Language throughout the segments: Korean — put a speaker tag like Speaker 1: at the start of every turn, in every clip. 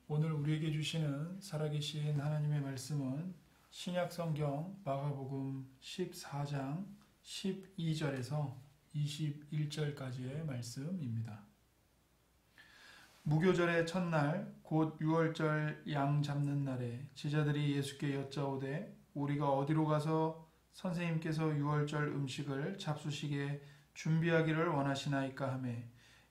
Speaker 1: 오늘 우리에게 주시는 살아계신 하나님의 말씀은 신약성경 마가복음 14장 12절에서 21절까지의 말씀입니다. 무교절의 첫날 곧 유월절 양 잡는 날에 제자들이 예수께 여짜오되 우리가 어디로 가서 선생님께서 유월절 음식을 잡수시게 준비하기를 원하시나이까 하매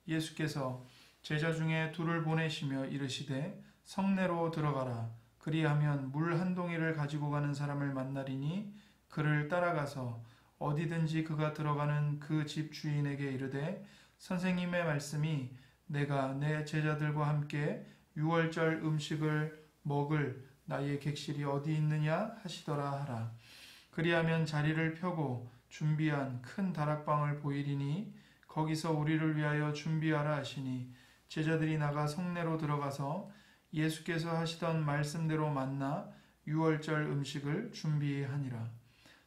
Speaker 1: 예수께서 제자 중에 둘을 보내시며 이르시되 성내로 들어가라. 그리하면 물 한 동이를 가지고 가는 사람을 만나리니 그를 따라가서 어디든지 그가 들어가는 그 집 주인에게 이르되 선생님의 말씀이 내가 내 제자들과 함께 유월절 음식을 먹을 나의 객실이 어디 있느냐 하시더라 하라. 그리하면 자리를 펴고 준비한 큰 다락방을 보이리니 거기서 우리를 위하여 준비하라 하시니 제자들이 나가 성내로 들어가서 예수께서 하시던 말씀대로 만나 유월절 음식을 준비하니라.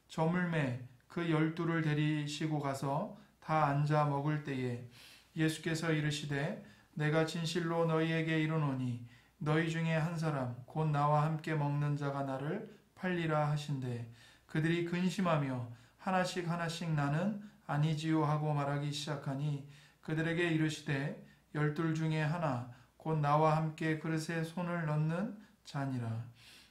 Speaker 1: 저물매 그 12를 데리시고 가서 다 앉아 먹을 때에 예수께서 이르시되 내가 진실로 너희에게 이르노니 너희 중에 한 사람 곧 나와 함께 먹는 자가 나를 팔리라 하신대 그들이 근심하며 하나씩 하나씩 나는 아니지요 하고 말하기 시작하니 그들에게 이르시되 12 중에 하나 곧 나와 함께 그릇에 손을 넣는 자니라.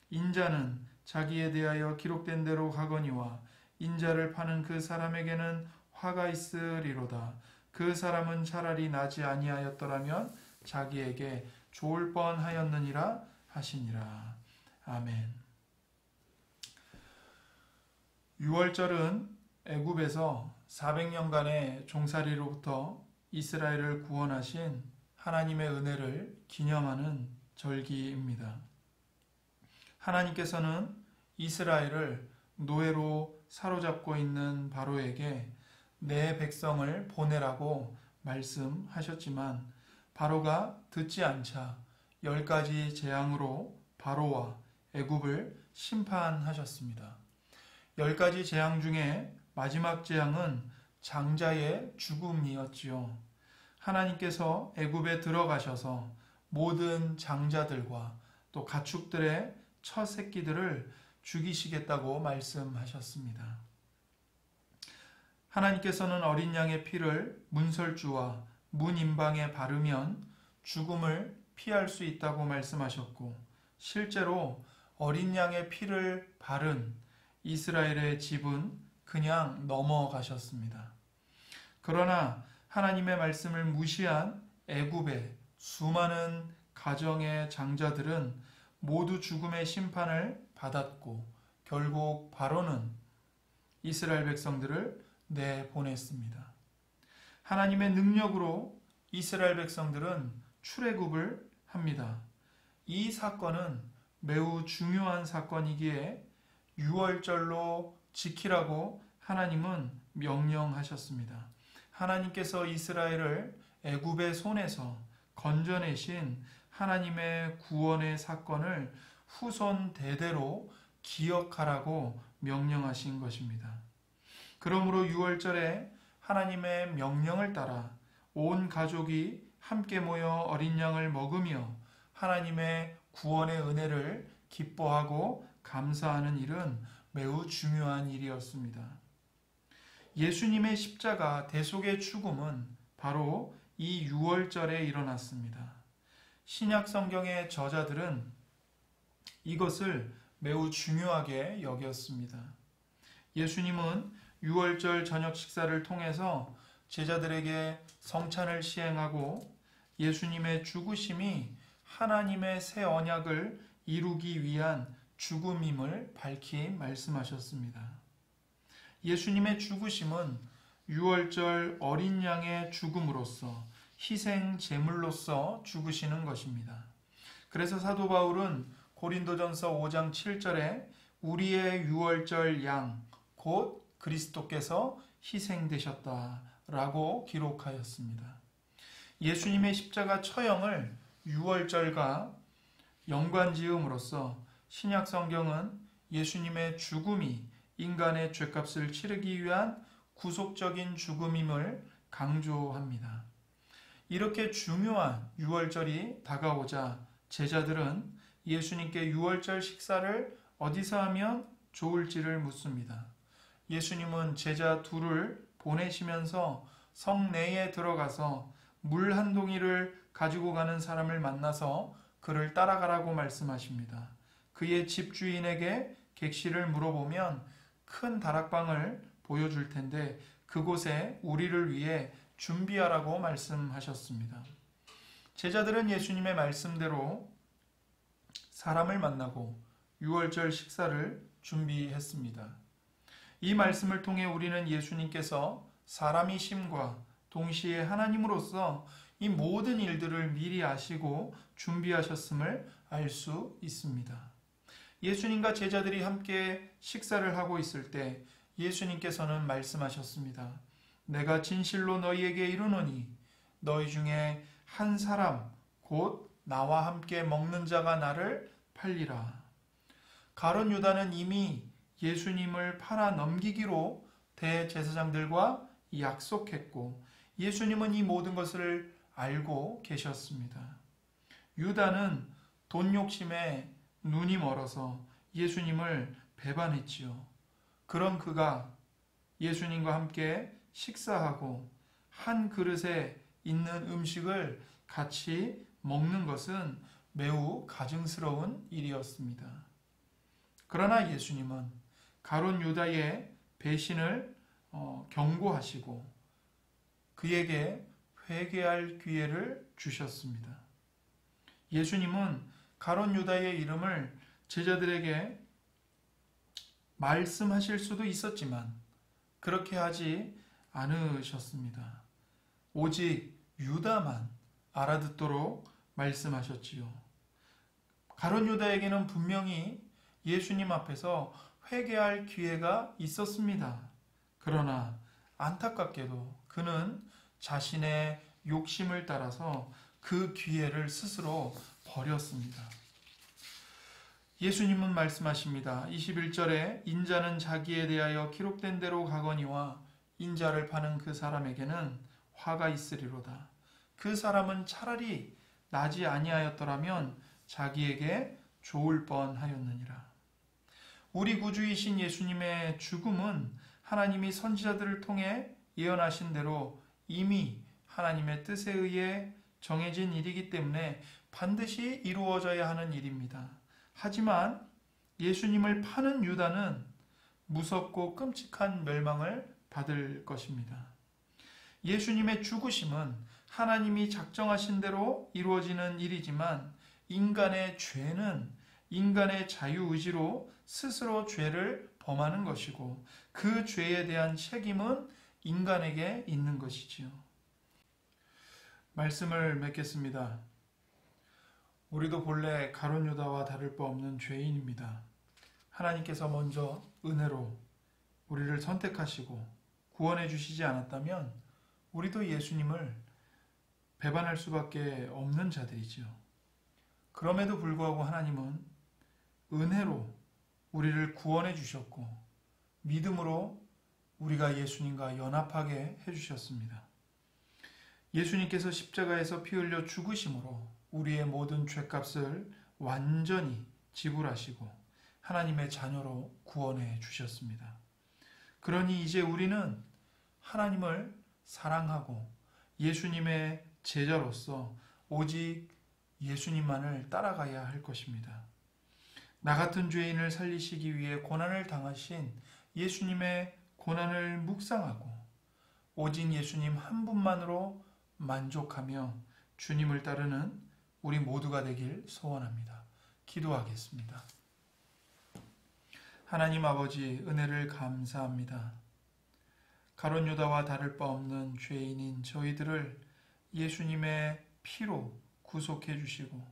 Speaker 1: 인자는 자기에 대하여 기록된 대로 가거니와 인자를 파는 그 사람에게는 화가 있으리로다. 그 사람은 차라리 나지 아니하였더라면 자기에게 좋을 뻔하였느니라 하시니라. 아멘. 유월절은 애굽에서 400년간의 종살이로부터 이스라엘을 구원하신 하나님의 은혜를 기념하는 절기입니다. 하나님께서는 이스라엘을 노예로 사로잡고 있는 바로에게 내 백성을 보내라고 말씀하셨지만 바로가 듣지 않자 10가지 재앙으로 바로와 애굽을 심판하셨습니다. 10가지 재앙 중에 마지막 재앙은 장자의 죽음이었지요. 하나님께서 애굽에 들어가셔서 모든 장자들과 또 가축들의 첫 새끼들을 죽이시겠다고 말씀하셨습니다. 하나님께서는 어린 양의 피를 문설주와 문 임방에 바르면 죽음을 피할 수 있다고 말씀하셨고 실제로 어린 양의 피를 바른 이스라엘의 집은 그냥 넘어가셨습니다. 그러나 하나님의 말씀을 무시한 애굽의 수많은 가정의 장자들은 모두 죽음의 심판을 받았고 결국 바로는 이스라엘 백성들을 내보냈습니다. 하나님의 능력으로 이스라엘 백성들은 출애굽을 합니다. 이 사건은 매우 중요한 사건이기에 유월절로 지키라고 하나님은 명령하셨습니다. 하나님께서 이스라엘을 애굽의 손에서 건져내신 하나님의 구원의 사건을 후손 대대로 기억하라고 명령하신 것입니다. 그러므로 유월절에 하나님의 명령을 따라 온 가족이 함께 모여 어린 양을 먹으며 하나님의 구원의 은혜를 기뻐하고 감사하는 일은 매우 중요한 일이었습니다. 예수님의 십자가 대속의 죽음은 바로 이 유월절에 일어났습니다. 신약 성경의 저자들은 이것을 매우 중요하게 여겼습니다. 예수님은 유월절 저녁 식사를 통해서 제자들에게 성찬을 시행하고 예수님의 죽으심이 하나님의 새 언약을 이루기 위한 죽음임을 밝히 말씀하셨습니다. 예수님의 죽으심은 유월절 어린 양의 죽음으로써 희생 제물로서 죽으시는 것입니다. 그래서 사도 바울은 고린도전서 5장 7절에 우리의 유월절 양 곧 그리스도께서 희생되셨다라고 기록하였습니다. 예수님의 십자가 처형을 유월절과 연관지음으로써 신약 성경은 예수님의 죽음이 인간의 죄값을 치르기 위한 구속적인 죽음임을 강조합니다. 이렇게 중요한 유월절이 다가오자 제자들은 예수님께 유월절 식사를 어디서 하면 좋을지를 묻습니다. 예수님은 제자 둘을 보내시면서 성내에 들어가서 물 한 동이를 가지고 가는 사람을 만나서 그를 따라가라고 말씀하십니다. 그의 집주인에게 객실을 물어보면 큰 다락방을 보여줄 텐데 그곳에 우리를 위해 준비하라고 말씀하셨습니다. 제자들은 예수님의 말씀대로 사람을 만나고 유월절 식사를 준비했습니다. 이 말씀을 통해 우리는 예수님께서 사람이심과 동시에 하나님으로서 이 모든 일들을 미리 아시고 준비하셨음을 알 수 있습니다. 예수님과 제자들이 함께 식사를 하고 있을 때 예수님께서는 말씀하셨습니다. 내가 진실로 너희에게 이르노니 너희 중에 한 사람 곧 나와 함께 먹는 자가 나를 팔리라. 가룟 유다는 이미 예수님을 팔아 넘기기로 대제사장들과 약속했고 예수님은 이 모든 것을 알고 계셨습니다. 유다는 돈 욕심에 눈이 멀어서 예수님을 배반했지요. 그런 그가 예수님과 함께 식사하고 한 그릇에 있는 음식을 같이 먹는 것은 매우 가증스러운 일이었습니다. 그러나 예수님은 가룟 유다의 배신을 경고하시고 그에게 회개할 기회를 주셨습니다. 예수님은 가룟 유다의 이름을 제자들에게 말씀하실 수도 있었지만 그렇게 하지 않으셨습니다. 오직 유다만 알아듣도록 말씀하셨지요. 가룟 유다에게는 분명히 예수님 앞에서 회개할 기회가 있었습니다. 그러나 안타깝게도 그는 자신의 욕심을 따라서 그 기회를 스스로 버렸습니다. 예수님은 말씀하십니다. 21절에 인자는 자기에 대하여 기록된 대로 가거니와 인자를 파는 그 사람에게는 화가 있으리로다. 그 사람은 차라리 나지 아니하였더라면 자기에게 좋을 뻔하였느니라. 우리 구주이신 예수님의 죽음은 하나님이 선지자들을 통해 예언하신 대로 이미 하나님의 뜻에 의해 정해진 일이기 때문에 반드시 이루어져야 하는 일입니다. 하지만 예수님을 파는 유다는 무섭고 끔찍한 멸망을 받을 것입니다. 예수님의 죽으심은 하나님이 작정하신 대로 이루어지는 일이지만 인간의 죄는 인간의 자유의지로 스스로 죄를 범하는 것이고 그 죄에 대한 책임은 인간에게 있는 것이지요. 말씀을 맺겠습니다. 우리도 본래 가룟 유다와 다를 바 없는 죄인입니다. 하나님께서 먼저 은혜로 우리를 선택하시고 구원해 주시지 않았다면 우리도 예수님을 배반할 수밖에 없는 자들이지요. 그럼에도 불구하고 하나님은 은혜로 우리를 구원해 주셨고 믿음으로 우리가 예수님과 연합하게 해주셨습니다. 예수님께서 십자가에서 피 흘려 죽으심으로 우리의 모든 죄값을 완전히 지불하시고 하나님의 자녀로 구원해 주셨습니다. 그러니 이제 우리는 하나님을 사랑하고 예수님의 제자로서 오직 예수님만을 따라가야 할 것입니다. 나 같은 죄인을 살리시기 위해 고난을 당하신 예수님의 고난을 묵상하고 오직 예수님 한 분만으로 만족하며 주님을 따르는 우리 모두가 되길 소원합니다. 기도하겠습니다. 하나님 아버지, 은혜를 감사합니다. 가룟 유다와 다를 바 없는 죄인인 저희들을 예수님의 피로 구속해 주시고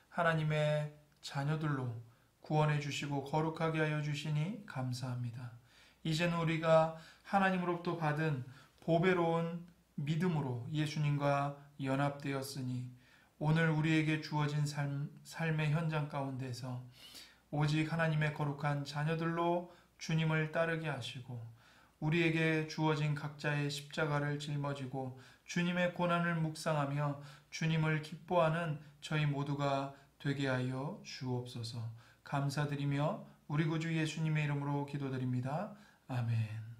Speaker 1: 하나님의 자녀들로 구원해 주시고 거룩하게 하여 주시니 감사합니다. 이제는 우리가 하나님으로부터 받은 보배로운 믿음으로 예수님과 연합되었으니 오늘 우리에게 주어진 삶의 현장 가운데서 오직 하나님의 거룩한 자녀들로 주님을 따르게 하시고 우리에게 주어진 각자의 십자가를 짊어지고 주님의 고난을 묵상하며 주님을 기뻐하는 저희 모두가 되게 하여 주옵소서. 감사드리며 우리 구주 예수님의 이름으로 기도드립니다. 아멘.